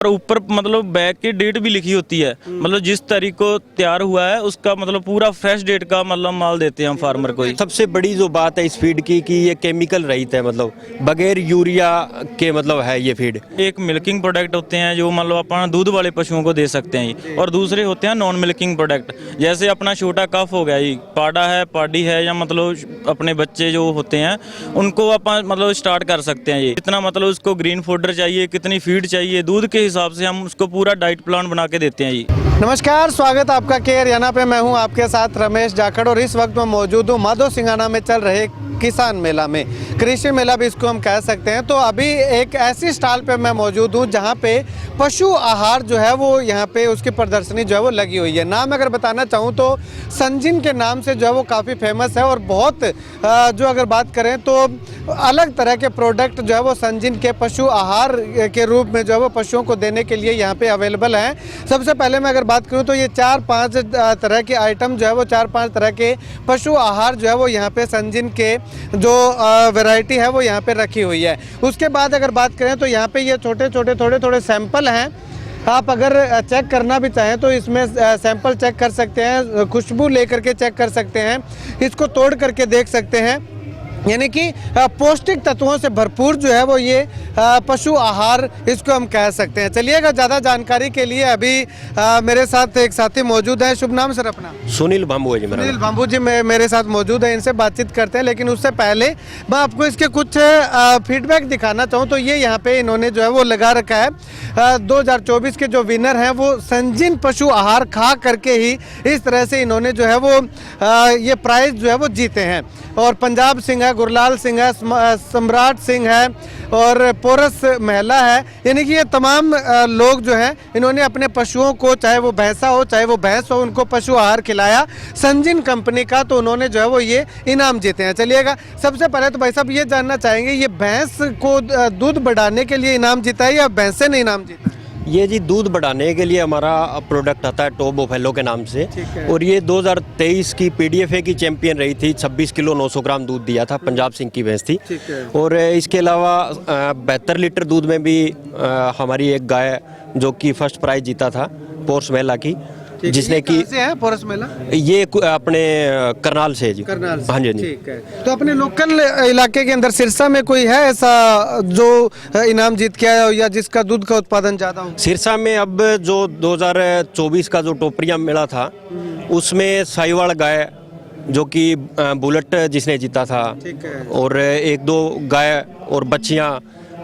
और ऊपर मतलब बैग की डेट भी लिखी होती है, मतलब जिस तारीख को तैयार हुआ है उसका मतलब पूरा फ्रेश डेट का मतलब माल देते हैं हम फार्मर को ही। सबसे बड़ी जो बात है इस फीड की कि ये केमिकल रहित है, मतलब बगैर यूरिया के मतलब है ये फीड। एक मिल्किंग प्रोडक्ट होते हैं जो मतलब अपना दूध वाले पशुओं को दे सकते हैं जी, और दूसरे होते हैं नॉन मिल्किंग प्रोडक्ट, जैसे अपना छोटा कफ हो गया जी, पाड़ा है, पाडी है, या मतलब अपने बच्चे जो होते हैं उनको अपन मतलब स्टार्ट कर सकते हैं। ये कितना मतलब उसको ग्रीन फूडर चाहिए, कितनी फीड चाहिए, दूध के हिसाब से हम उसको पूरा डाइट प्लान बना के देते हैं जी। नमस्कार, स्वागत है आपका के हरियाणा पे। मैं हूं आपके साथ रमेश जाखड़ और इस वक्त मैं मौजूद हूं माधो सिंघाना में चल रहे किसान मेला में, कृषि मेला भी इसको हम कह सकते हैं। तो अभी एक ऐसी स्टॉल पे मैं मौजूद हूं जहां पे पशु आहार जो है वो यहाँ पे उसकी प्रदर्शनी जो है वो लगी हुई है। नाम अगर बताना चाहूँ तो संजीन के नाम से जो है वो काफ़ी फेमस है और बहुत जो अगर बात करें तो अलग तरह के प्रोडक्ट जो है वो संजीन के पशु आहार के रूप में जो है वो पशुओं को देने के लिए यहाँ पे अवेलेबल हैं। सबसे पहले मैं अगर बात करूँ तो ये 4-5 तरह के आइटम जो है वो 4-5 तरह के पशु आहार जो है वो यहाँ पे संजीन के जो वैरायटी है वो यहाँ पे रखी हुई है। उसके बाद अगर बात करें तो यहाँ पे ये छोटे छोटे थोड़े सैंपल हैं। आप अगर चेक करना भी चाहें तो इसमें सैंपल चेक कर सकते हैं, खुशबू लेकर के चेक कर सकते हैं, इसको तोड़ करके देख सकते हैं। यानी कि पौष्टिक तत्वों से भरपूर जो है वो ये पशु आहार इसको हम कह सकते हैं। चलिएगा, ज़्यादा जानकारी के लिए अभी मेरे साथ एक साथी मौजूद है। शुभ नाम सर अपना? सुनील भांबू है जी मेरा। सुनील भांबू जी मेरे साथ मौजूद है, इनसे बातचीत करते हैं। लेकिन उससे पहले मैं आपको इसके कुछ फीडबैक दिखाना चाहूँ तो ये यहाँ पे इन्होंने जो है वो लगा रखा है 2024 के जो विनर हैं वो संजीन पशु आहार खा करके ही इस तरह से इन्होंने जो है वो ये प्राइज जो है वो जीते हैं। और पंजाब सिंह है, गुरलाल सिंह है, सम्राट सिंह है और पोरस महिला है। यानी कि ये तमाम लोग जो हैं इन्होंने अपने पशुओं को, चाहे वो भैंसा हो चाहे वो भैंस हो, उनको पशु आहार खिलाया संजीन कंपनी का, तो उन्होंने जो है वो ये इनाम जीते हैं। चलिएगा, सबसे पहले तो भाई साहब ये जानना चाहेंगे ये भैंस को दूध बढ़ाने के लिए इनाम जीता है या भैंस ने इनाम जीता है? ये जी दूध बढ़ाने के लिए हमारा प्रोडक्ट आता है टॉप बुफेलो के नाम से, और ये 2023 की पीडीएफए की चैंपियन रही थी। 26 किलो 900 ग्राम दूध दिया था, पंजाब सिंह की भैंस थी। और इसके अलावा 72 लीटर दूध में भी हमारी एक गाय जो कि फर्स्ट प्राइज जीता था, पोर्स मेला की, जिसने कि है पोरस मेला, ये अपने करनाल से जी। करनाल से। हाँ जी। ठीक है, तो अपने लोकल इलाके के अंदर सिरसा में कोई है ऐसा जो इनाम जीत के आया हो या जिसका दूध का उत्पादन ज़्यादा हो? सिरसा में अब जो 2024 का जो टोपरिया मेला था उसमें साहिवाल गाय जो कि बुलेट जिसने जीता था, और 1-2 गाय और बच्चियाँ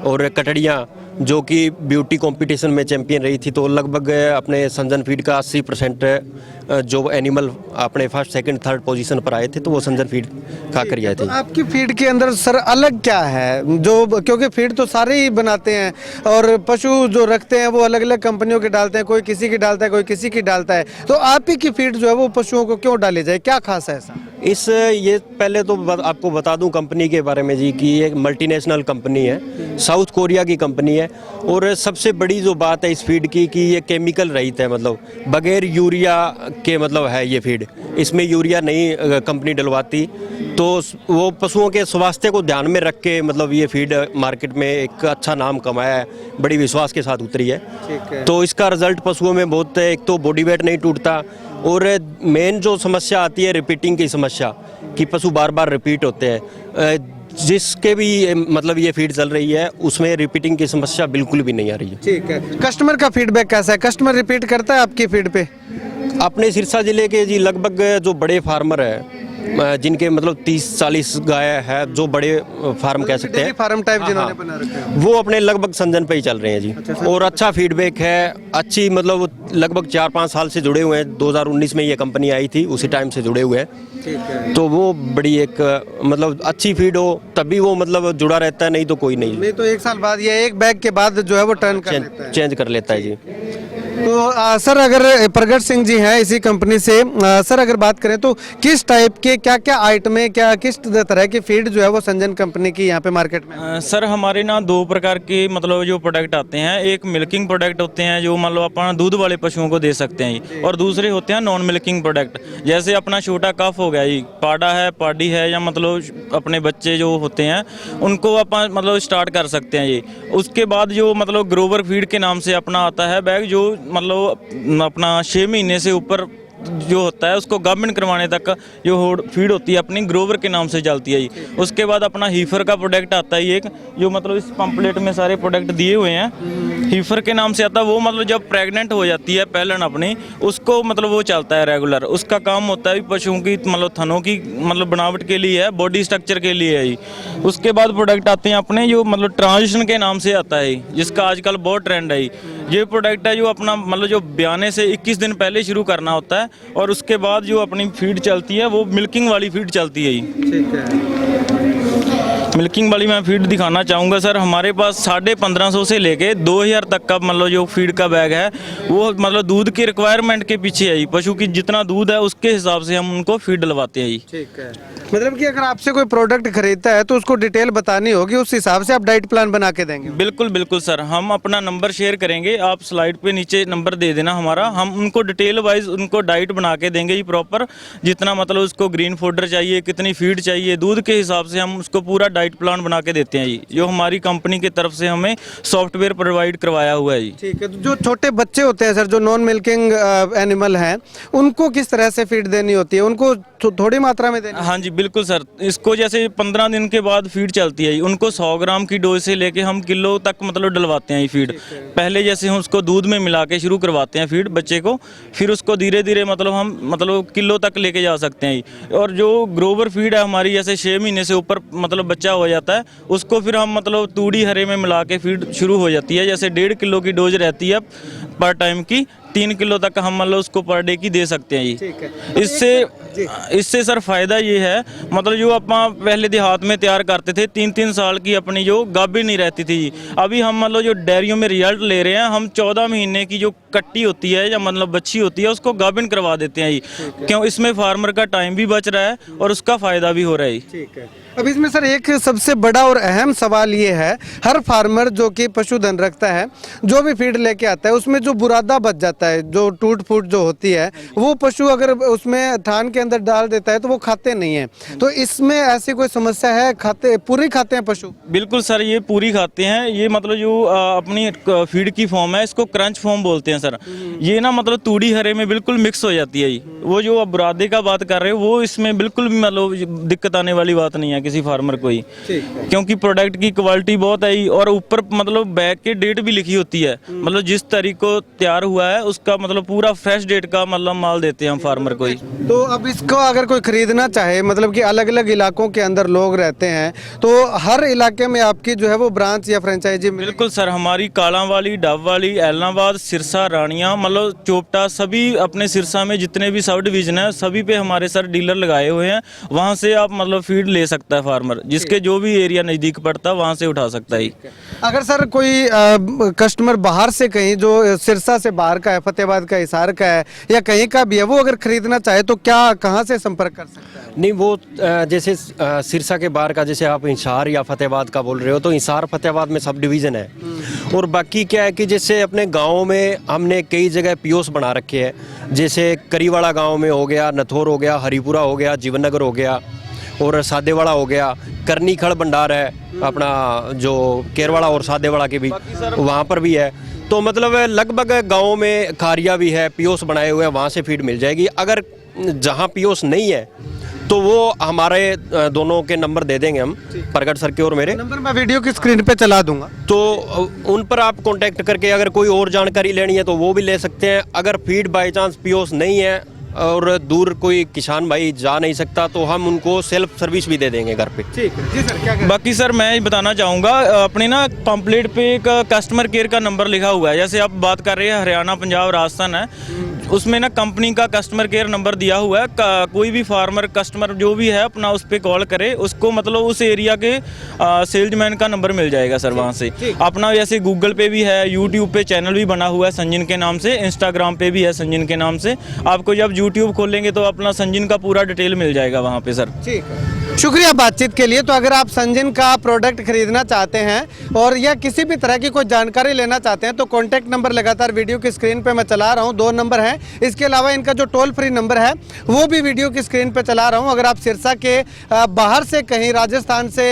और कटड़ियाँ जो कि ब्यूटी कंपटीशन में चैंपियन रही थी। तो लगभग अपने संजन फीड का 80% जो एनिमल अपने फर्स्ट सेकंड थर्ड पोजीशन पर आए थे तो वो संजन फीड खा कर आए थे। तो आपकी फीड के अंदर सर अलग क्या है जो, क्योंकि फीड तो सारे ही बनाते हैं और पशु जो रखते हैं वो अलग अलग कंपनियों के डालते हैं, कोई किसी की डालता है कोई किसी की डालता है, तो आप ही की फीड जो है वो पशुओं को क्यों डाली जाए, क्या खास है ऐसा? ये पहले तो आपको बता दूं कंपनी के बारे में जी कि ये मल्टीनेशनल कंपनी है, साउथ कोरिया की कंपनी है। और सबसे बड़ी जो बात है इस फीड की कि ये केमिकल रहित है, मतलब बगैर यूरिया के मतलब है ये फीड। इसमें यूरिया नहीं कंपनी डलवाती, तो वो पशुओं के स्वास्थ्य को ध्यान में रख के मतलब ये फीड मार्केट में एक अच्छा नाम कमाया है, बड़ी विश्वास के साथ उतरी है। तो इसका रिजल्ट पशुओं में बहुत, एक तो बॉडी वेट नहीं टूटता, और मेन जो समस्या आती है रिपीटिंग की समस्या कि पशु बार बार रिपीट होते हैं, जिसके भी मतलब ये फीड चल रही है उसमें रिपीटिंग की समस्या बिल्कुल भी नहीं आ रही है। ठीक है, कस्टमर का फीडबैक कैसा है? कस्टमर रिपीट करता है आपकी फीड पे? अपने सिरसा जिले के जी लगभग जो बड़े फार्मर है जिनके मतलब 30-40 गाय है, जो बड़े फार्म कह सकते हैं, फार्म टाइप जिन्होंने बना रखा है, वो अपने लगभग संजन पे ही चल रहे हैं जी। और अच्छा फीडबैक है, अच्छी मतलब लगभग 4-5 साल से जुड़े हुए हैं। 2019 में ये कंपनी आई थी, उसी टाइम से जुड़े हुए हैं। तो वो बड़ी एक मतलब अच्छी फीड हो तभी वो मतलब जुड़ा रहता है, नहीं तो कोई नहीं। नहीं तो 1 साल बाद या 1 बैग के बाद जो है वो टर्न चेंज कर लेता है जी। तो सर अगर प्रगट सिंह जी हैं इसी कंपनी से, सर अगर बात करें तो किस टाइप के क्या क्या आइटमें, क्या किस तरह की फीड जो है वो संजन कंपनी की यहाँ पे मार्केट में? सर हमारे ना दो प्रकार के मतलब जो प्रोडक्ट आते हैं, एक मिल्किंग प्रोडक्ट होते हैं जो मतलब अपन दूध वाले पशुओं को दे सकते हैं, और दूसरे होते हैं नॉन मिल्किंग प्रोडक्ट। जैसे अपना छोटा कफ हो गया जी, पाडा है, पाडी है, या मतलब अपने बच्चे जो होते हैं उनको अपन मतलब स्टार्ट कर सकते हैं ये। उसके बाद जो मतलब ग्रोवर फीड के नाम से अपना आता है बैग, जो मतलब अपना 6 महीने से ऊपर जो होता है उसको गाभिन करवाने तक जो फीड होती है अपनी ग्रोवर के नाम से चलती है जी। उसके बाद अपना हीफर का प्रोडक्ट आता है एक, जो मतलब इस पंपलेट में सारे प्रोडक्ट दिए हुए हैं, हीफर के नाम से आता है वो। मतलब जब प्रेग्नेंट हो जाती है पहलन अपनी, उसको मतलब वो चलता है रेगुलर। उसका काम होता है पशुओं की मतलब थनों की मतलब बनावट के लिए है, बॉडी स्ट्रक्चर के लिए है जी। उसके बाद प्रोडक्ट आते हैं अपने जो मतलब ट्रांजिशन के नाम से आता है, जिसका आजकल बहुत ट्रेंड है। ये प्रोडक्ट है जो अपना मतलब जो ब्याने से 21 दिन पहले शुरू करना होता है, और उसके बाद जो अपनी फीड चलती है वो मिल्किंग वाली फीड चलती है जी। ठीक है। मिल्किंग वाली मैं फीड दिखाना चाहूँगा सर। हमारे पास 1550 से लेके 2000 तक का मतलब जो फीड का बैग है वो मतलब दूध की रिक्वायरमेंट के पीछे है जी। पशु की जितना दूध है उसके हिसाब से हम उनको फीड डलवाते हैं जी। ठीक है, मतलब कि अगर आपसे कोई प्रोडक्ट खरीदता है तो उसको डिटेल बतानी होगी, उस हिसाब से आप डाइट प्लान बना के देंगे? बिल्कुल बिल्कुल सर, हम अपना नंबर शेयर करेंगे, आप स्लाइड पे नीचे नंबर दे देना हमारा, हम उनको डिटेल वाइज उनको डाइट बना के देंगे जी प्रॉपर। जितना मतलब उसको ग्रीन फूडर चाहिए, कितनी फीड चाहिए, दूध के हिसाब से हम उसको पूरा डाइट प्लान बना के देते हैं जी, जो हमारी कंपनी की तरफ से हमें सॉफ्टवेयर प्रोवाइड करवाया हुआ है जी। ठीक है, तो जो छोटे बच्चे होते हैं सर, जो नॉन मिल्किंग एनिमल हैं, उनको किस तरह से फीड देनी होती है? उनको थोड़ी मात्रा में देनी? हाँ जी बिल्कुल सर, इसको जैसे 15 दिन के बाद फीड चलती है, उनको 100 ग्राम की डोज से लेके हम किलो तक मतलब डलवाते हैं ये फीड। पहले जैसे हम उसको दूध में मिला के शुरू करवाते हैं फीड बच्चे को, फिर उसको धीरे धीरे मतलब हम मतलब किलो तक लेके जा सकते हैं। और जो ग्रोवर फीड है हमारी, जैसे 6 महीने से ऊपर मतलब बच्चा हो जाता है, उसको फिर हम मतलब तूड़ी हरे में मिला के फीड शुरू हो जाती है। जैसे 1.5 किलो की डोज रहती है पर टाइम की, 3 किलो तक हम मतलब उसको पर डे की दे सकते हैं जी। इससे सर फायदा ये है, मतलब जो अपन पहले देहात में तैयार करते थे 3-3 साल की अपनी जो गाभिन नहीं रहती थी, अभी हम मतलब जो डेयरियों में रिजल्ट ले रहे हैं, हम 14 महीने की जो कट्टी होती है या मतलब बच्ची होती है उसको गाभिन करवा देते हैं जी। क्यों? इसमें फार्मर का टाइम भी बच रहा है और उसका फायदा भी हो रहा है। ठीक है, अब इसमें सर एक सबसे बड़ा और अहम सवाल ये है, हर फार्मर जो कि पशुधन रखता है, जो भी फीड लेके आता है उसमें जो बुरादा बच जाता है, जो टूट फूट जो होती है, वो पशु अगर उसमें थान के अंदर डाल देता है तो वो खाते नहीं है। तो इसमें ऐसी कोई समस्या है? पूरी खाते हैं पशु? बिल्कुल सर, ये पूरी खाते हैं। ये मतलब जो अपनी फीड की फॉर्म है, इसको क्रंच फॉर्म बोलते हैं सर। ये ना मतलब तूड़ी हरे में बिल्कुल मिक्स हो जाती है। वो जो आप बुरादे का बात कर रहे हो, वो इसमें बिल्कुल भी मतलब दिक्कत आने वाली बात नहीं है किसी फार्मर को ही, क्योंकि प्रोडक्ट की क्वालिटी बहुत है और ऊपर मतलब बैग के डेट भी लिखी होती है, मतलब जिस तारीख को तैयार हुआ है उसका मतलब पूरा फ्रेश डेट का मतलब माल देते हैं हम फार्मर को ही। तो अब इसको अगर कोई खरीदना चाहे, मतलब कि अलग अलग इलाकों के अंदर लोग रहते हैं, तो हर इलाके में आपकी जो है वो ब्रांच या फ्रेंचाइजी? बिल्कुल सर, हमारी कालांवाली, डबवाली, एलनाबाद, सिरसा, रानिया, मतलब चोपटा, सभी अपने सिरसा में जितने भी सब डिवीजन है सभी पे हमारे सर डीलर लगाए हुए हैं। वहाँ से आप मतलब फीड ले सकता है फार्मर, जिसके जो भी एरिया नज़दीक पड़ता है वहाँ से उठा सकता है। अगर सर कोई कस्टमर बाहर से, कहीं जो सिरसा से बाहर का है, फतेहाबाद का, हिसार का है, या कहीं का भी है, वो अगर खरीदना चाहे तो क्या, कहाँ से संपर्क कर सकता है? नहीं, वो जैसे सिरसा के बाहर का, जैसे आप हिसार या फतेहाबाद का बोल रहे हो, तो हिसार फतेहाबाद में सब डिवीज़न है। और बाकी क्या है कि जैसे अपने गाँव में हमने कई जगह पीओस बना रखे हैं, जैसे करीवाड़ा गाँव में हो गया, नथौर हो गया, हरिपुरा हो गया, जीवननगर हो गया, और सादेवाड़ा हो गया, करनी खड़ भंडार है अपना जो केरवाड़ा और सादेवाड़ा के भी, वहाँ पर भी है। तो मतलब लगभग गाँव में खारिया भी है, पीओस बनाए हुए हैं, वहाँ से फीड मिल जाएगी। अगर जहाँ पीओस नहीं है तो वो हमारे दोनों के नंबर दे देंगे हम, प्रगट सर के और मेरे नंबर मैं वीडियो की स्क्रीन पे चला दूंगा, तो उन पर आप कांटेक्ट करके अगर कोई और जानकारी लेनी है तो वो भी ले सकते हैं। अगर फीड बाय चांस पीओस नहीं है और दूर कोई किसान भाई जा नहीं सकता तो हम उनको सेल्फ सर्विस भी दे देंगे घर पे। ठीक है जी सर, क्या बाकी सर मैं ये बताना चाहूँगा, अपने ना पंपलेट पे एक कस्टमर केयर का नंबर लिखा हुआ है। जैसे आप बात कर रहे हैं हरियाणा, पंजाब, राजस्थान है, उसमें ना कंपनी का कस्टमर केयर नंबर दिया हुआ है। कोई भी फार्मर कस्टमर जो भी है अपना उस पर कॉल करे, उसको मतलब उस एरिया के सेल्समैन का नंबर मिल जाएगा सर वहाँ से। अपना जैसे गूगल पे भी है, यूट्यूब पे चैनल भी बना हुआ है संजिन के नाम से, इंस्टाग्राम पे भी है संजिन के नाम से। आपको जब यूट्यूब खोलेंगे तो अपना संजिन का पूरा डिटेल मिल जाएगा वहाँ पे सर। ठीक है, शुक्रिया बातचीत के लिए। तो अगर आप संजिन का प्रोडक्ट खरीदना चाहते हैं और या किसी भी तरह की कोई जानकारी लेना चाहते हैं तो कॉन्टैक्ट नंबर लगातार वीडियो की स्क्रीन पे मैं चला रहा हूं, 2 नंबर हैं। इसके अलावा इनका जो टोल फ्री नंबर है वो भी वीडियो की स्क्रीन पे चला रहा हूं। अगर आप सिरसा के बाहर से कहीं राजस्थान से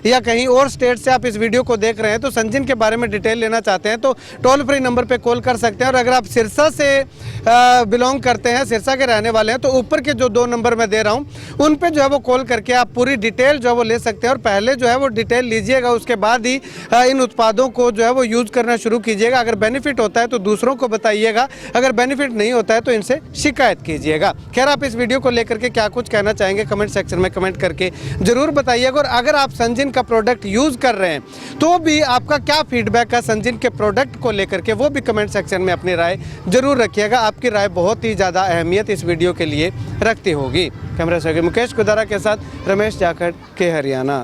या कहीं और स्टेट से आप इस वीडियो को देख रहे हैं तो संजिन के बारे में डिटेल लेना चाहते हैं तो टोल फ्री नंबर पर कॉल कर सकते हैं। और अगर आप सिरसा से बिलोंग करते हैं, सिरसा के रहने वाले हैं, तो ऊपर के जो 2 नंबर मैं दे रहा हूँ उन पर जो है वो कॉल करके आप पूरी डिटेल जो है वो ले सकते हैं। और पहले जो है वो डिटेल लीजिएगा, उसके बाद ही इन उत्पादों को जो है वो यूज़ करना शुरू कीजिएगा। अगर बेनिफिट होता है तो दूसरों को बताइएगा, अगर बेनिफिट नहीं होता है तो इनसे शिकायत कीजिएगा। खैर, आप इस वीडियो को लेकर के क्या कुछ कहना चाहेंगे कमेंट सेक्शन में कमेंट करके ज़रूर बताइएगा। और अगर आप संजिन का प्रोडक्ट यूज़ कर रहे हैं तो भी आपका क्या फीडबैक है संजिन के प्रोडक्ट को लेकर के, वो भी कमेंट सेक्शन में अपनी राय जरूर रखिएगा। आपकी राय बहुत ही ज़्यादा अहमियत इस वीडियो के लिए रखती होगी। कैमरा से मुकेश कुदारा के साथ रमेश जाखड़ के हरियाणा।